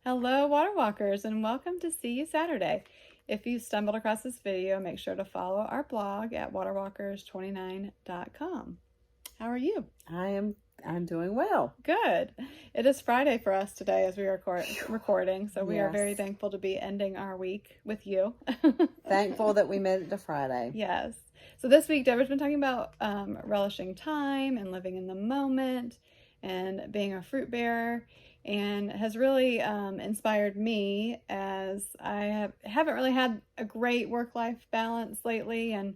Hello, Water Walkers, and welcome to See You Saturday. If you stumbled across this video, make sure to follow our blog at waterwalkers29.com. How are you? I'm doing well. Good. It is Friday for us today as we are recording, so we are very Yes. thankful to be ending our week with you. Thankful that we made it to Friday. Yes. So this week, Deborah's been talking about relishing time and living in the moment and being a fruit bearer, and has really inspired me as I haven't really had a great work-life balance lately. And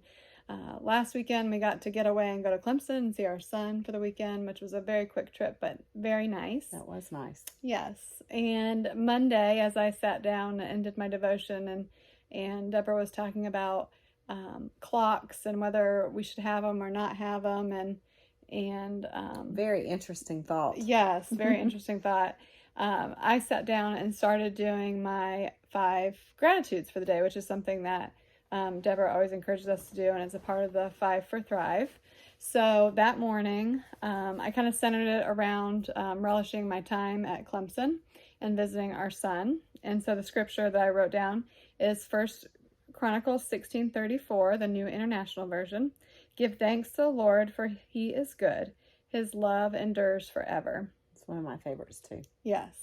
last weekend we got to get away and go to Clemson and see our son for the weekend, which was a very quick trip, but very nice. That was nice. Yes. And Monday, as I sat down and did my devotion, and Deborah was talking about clocks and whether we should have them or not have them, and very interesting thought. Yes, very interesting thought. I sat down and started doing my 5 gratitudes for the day, which is something that Deborah always encourages us to do, and it's a part of the 5 for Thrive. So that morning, I kind of centered it around relishing my time at Clemson and visiting our son. And so the scripture that I wrote down is 1 Chronicles 16:34, the New International Version. Give thanks to the Lord, for he is good. His love endures forever. It's one of my favorites too. Yes.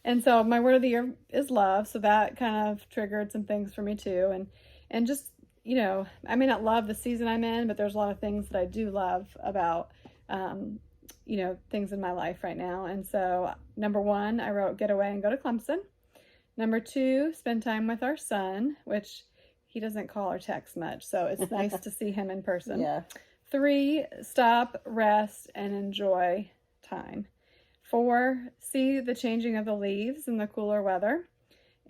And so my word of the year is love. So that kind of triggered some things for me too. And just, I may not love the season I'm in, but there's a lot of things that I do love about, things in my life right now. And so number 1, I wrote get away and go to Clemson. Number 2, spend time with our son, which he doesn't call or text much, so it's nice to see him in person. Yeah. 3, stop, rest, and enjoy time. 4, see the changing of the leaves in the cooler weather.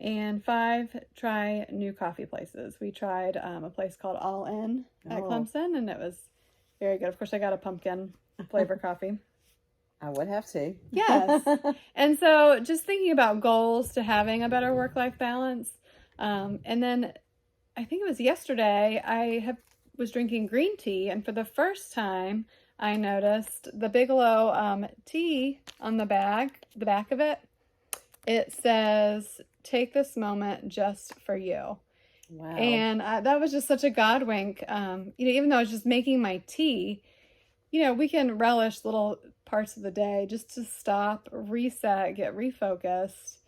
And 5, try new coffee places. We tried a place called All In at Clemson, and it was very good. Of course, I got a pumpkin flavor coffee. I would have to. Yes. And so just thinking about goals to having a better work-life balance. And then I think it was yesterday, was drinking green tea, and for the first time, I noticed the Bigelow tea on the back of it. It says, "Take this moment just for you." Wow. And that was just such a God wink. Even though I was just making my tea, we can relish little parts of the day just to stop, reset, get refocused,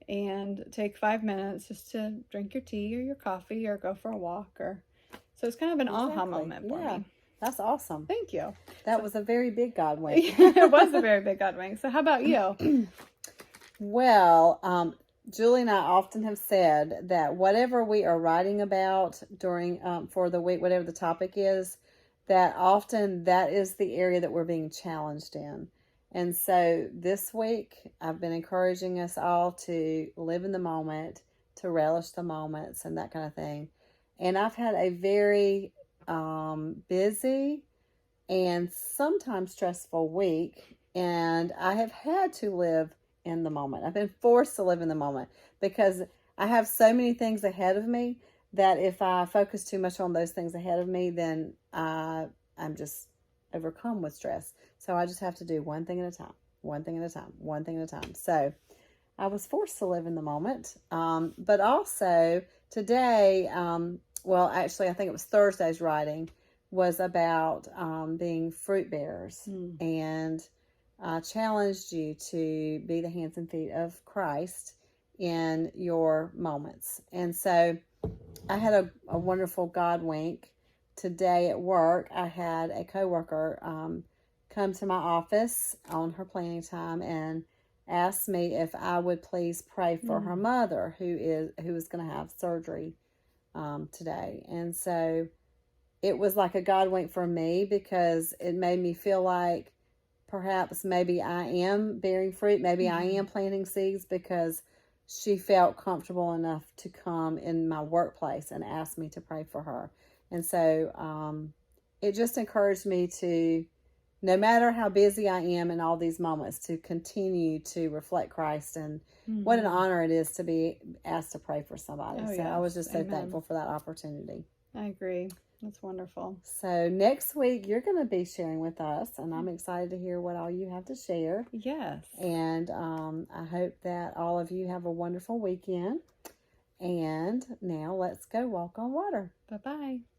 and take 5 minutes just to drink your tea or your coffee or go for a walk. So it's kind of an aha moment for me. That's awesome. Thank you. That was a very big God wink. It was a very big God wink. So how about you? Well, Julie and I often have said that whatever we are writing about during for the week, whatever the topic is, that often that is the area that we're being challenged in. And so this week, I've been encouraging us all to live in the moment, to relish the moments and that kind of thing. And I've had a very busy and sometimes stressful week, and I have had to live in the moment. I've been forced to live in the moment because I have so many things ahead of me that if I focus too much on those things ahead of me, then I'm just overcome with stress. So I just have to do one thing at a time, one thing at a time, one thing at a time. So I was forced to live in the moment. But also today, actually, I think it was Thursday's writing was about being fruit bearers. And I challenged you to be the hands and feet of Christ in your moments. And so I had a wonderful God wink. Today at work, I had a coworker come to my office on her planning time and asked me if I would please pray for her mother, who is going to have surgery today. And so it was like a God wink for me because it made me feel like perhaps maybe I am bearing fruit, maybe I am planting seeds, because she felt comfortable enough to come in my workplace and ask me to pray for her. And so it just encouraged me to, no matter how busy I am in all these moments, to continue to reflect Christ. And what an honor it is to be asked to pray for somebody. I was just so thankful for that opportunity. I agree. That's wonderful. So next week you're going to be sharing with us, and I'm excited to hear what all you have to share. Yes. And I hope that all of you have a wonderful weekend. And now let's go walk on water. Bye-bye.